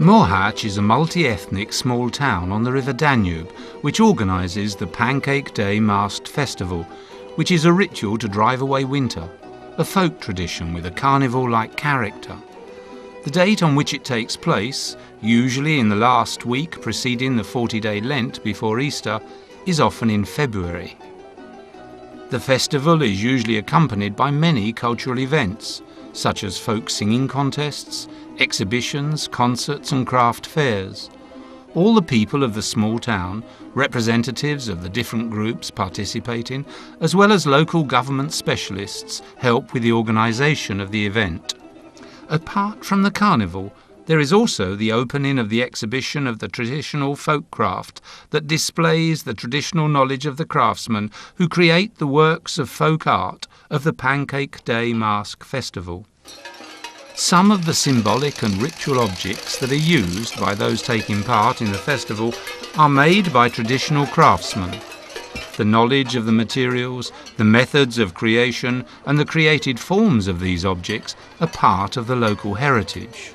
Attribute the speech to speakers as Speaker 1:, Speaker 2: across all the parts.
Speaker 1: Mohács is a multi-ethnic small town on the river Danube which organises the Pancake Day masked festival, which is a ritual to drive away winter, a folk tradition with a carnival-like character. The date on which it takes place, usually in the last week preceding the 40-day Lent before Easter, is often in February. The festival is usually accompanied by many cultural events, such as folk singing contests, exhibitions, concerts and craft fairs. All the people of the small town, representatives of the different groups participating, as well as local government specialists, help with the organisation of the event. Apart from the carnival, there is also the opening of the exhibition of the traditional folk craft that displays the traditional knowledge of the craftsmen who create the works of folk art of the Pancake Day Mask Festival. Some of the symbolic and ritual objects that are used by those taking part in the festival are made by traditional craftsmen. The knowledge of the materials, the methods of creation and the created forms of these objects are part of the local heritage.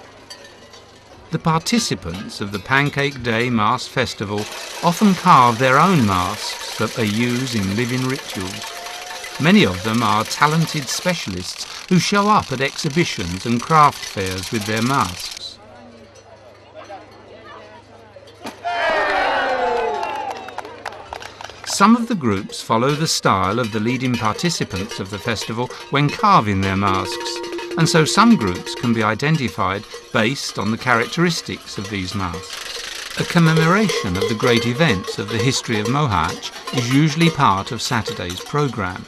Speaker 1: The participants of the Pancake Day Mask Festival often carve their own masks that they use in living rituals. Many of them are talented specialists who show up at exhibitions and craft fairs with their masks. Some of the groups follow the style of the leading participants of the festival when carving their masks, and so some groups can be identified based on the characteristics of these masks. A commemoration of the great events of the history of Mohács is usually part of Saturday's programme.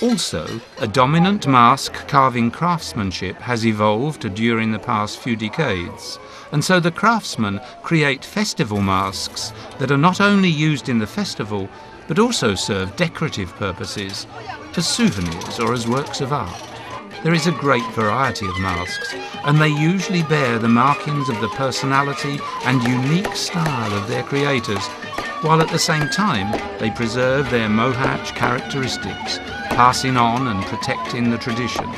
Speaker 1: Also, a dominant mask carving craftsmanship has evolved during the past few decades, and so the craftsmen create festival masks that are not only used in the festival, but also serve decorative purposes, as souvenirs or as works of art. There is a great variety of masks, and they usually bear the markings of the personality and unique style of their creators, while at the same time they preserve their Mohács characteristics, passing on and protecting the traditions.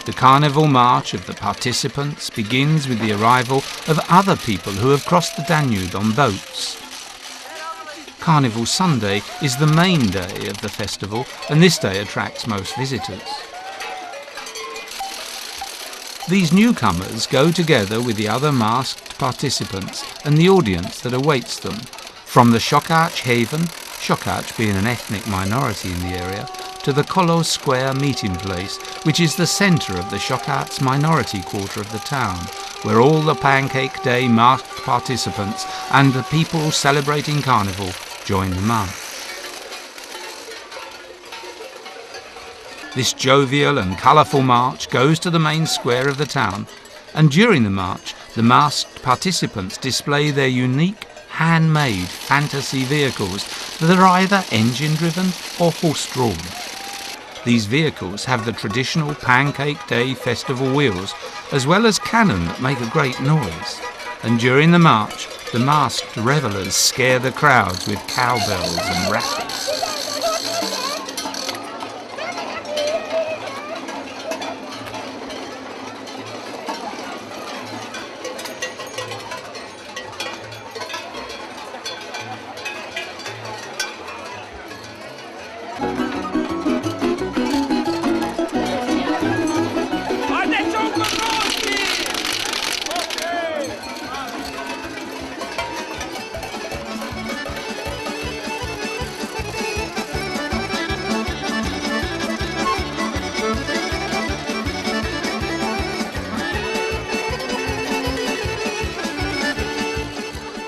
Speaker 1: The Carnival March of the participants begins with the arrival of other people who have crossed the Danube on boats. Carnival Sunday is the main day of the festival, and this day attracts most visitors. These newcomers go together with the other masked participants and the audience that awaits them from the Mohács haven, Mohács being an ethnic minority in the area, to the Kolos Square meeting place, which is the centre of the Mohács minority quarter of the town, where all the Pancake Day masked participants and the people celebrating Carnival join the march. This jovial and colourful march goes to the main square of the town, and during the march, the masked participants display their unique, handmade fantasy vehicles that are either engine-driven or horse-drawn. These vehicles have the traditional Pancake Day festival wheels, as well as cannon that make a great noise. And during the march, the masked revellers scare the crowds with cowbells and rattles.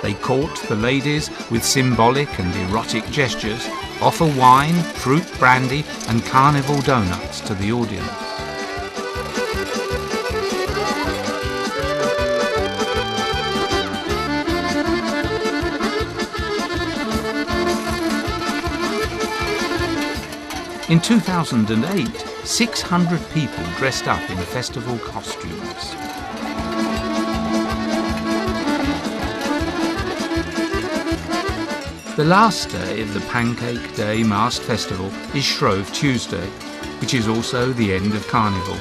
Speaker 1: They court the ladies with symbolic and erotic gestures, offer wine, fruit brandy and carnival donuts to the audience. In 2008, 600 people dressed up in festival costumes. The last day of the Pancake Day masked festival is Shrove Tuesday, which is also the end of Carnival.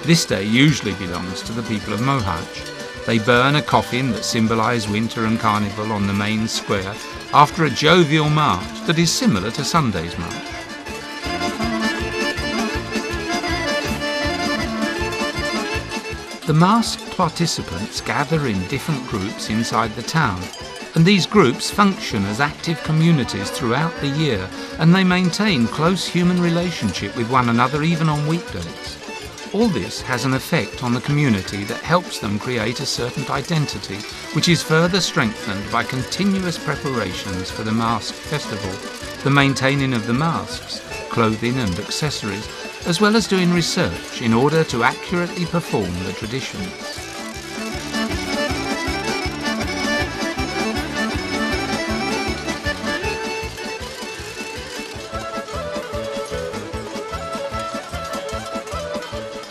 Speaker 1: This day usually belongs to the people of Mohács. They burn a coffin that symbolises winter and Carnival on the main square after a jovial march that is similar to Sunday's march. The masked participants gather in different groups inside the town, and these groups function as active communities throughout the year, and they maintain close human relationship with one another even on weekdays. All this has an effect on the community that helps them create a certain identity, which is further strengthened by continuous preparations for the masked festival, the maintaining of the masks, clothing and accessories, as well as doing research in order to accurately perform the traditions.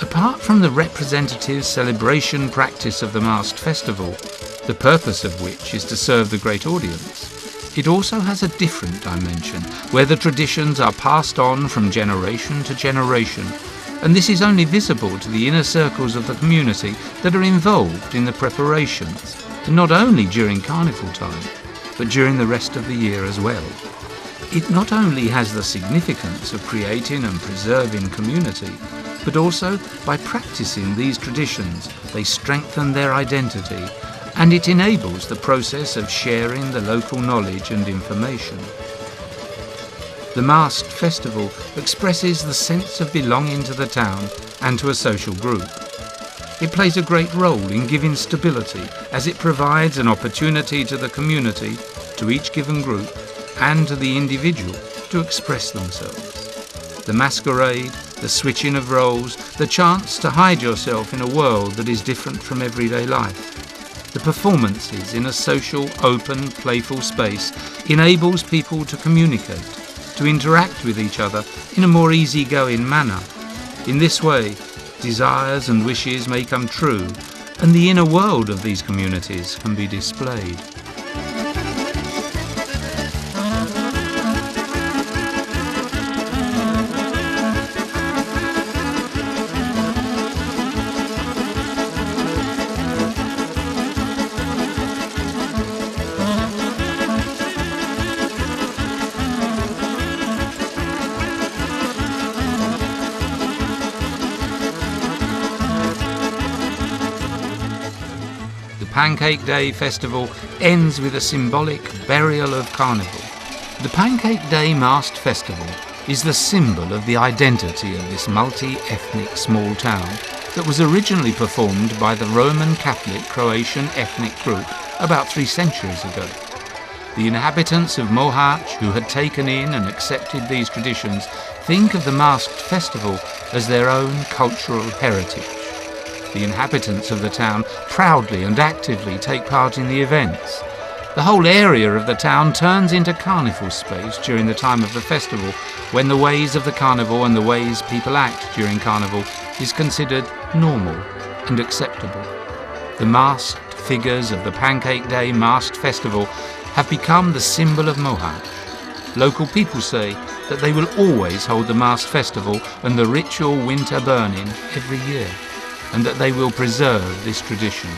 Speaker 1: Apart from the representative celebration practice of the masked festival, the purpose of which is to serve the great audience, it also has a different dimension, where the traditions are passed on from generation to generation, and this is only visible to the inner circles of the community that are involved in the preparations, and not only during Carnival time, but during the rest of the year as well. It not only has the significance of creating and preserving community, but also by practicing these traditions, they strengthen their identity, and it enables the process of sharing the local knowledge and information. The masked festival expresses the sense of belonging to the town and to a social group. It plays a great role in giving stability, as it provides an opportunity to the community, to each given group, and to the individual to express themselves. The masquerade, the switching of roles, the chance to hide yourself in a world that is different from everyday life. The performances in a social, open, playful space enables people to communicate, to interact with each other in a more easygoing manner. In this way, desires and wishes may come true, and the inner world of these communities can be displayed. Pancake Day festival ends with a symbolic burial of Carnival. The Pancake Day masked festival is the symbol of the identity of this multi-ethnic small town that was originally performed by the Roman Catholic Croatian ethnic group about 3 centuries ago. The inhabitants of Mohács, who had taken in and accepted these traditions, think of the masked festival as their own cultural heritage. The inhabitants of the town proudly and actively take part in the events. The whole area of the town turns into carnival space during the time of the festival, when the ways of the carnival and the ways people act during carnival is considered normal and acceptable. The masked figures of the Pancake Day masked festival have become the symbol of Mohács. Local people say that they will always hold the masked festival and the ritual winter burning every year, and that they will preserve this tradition.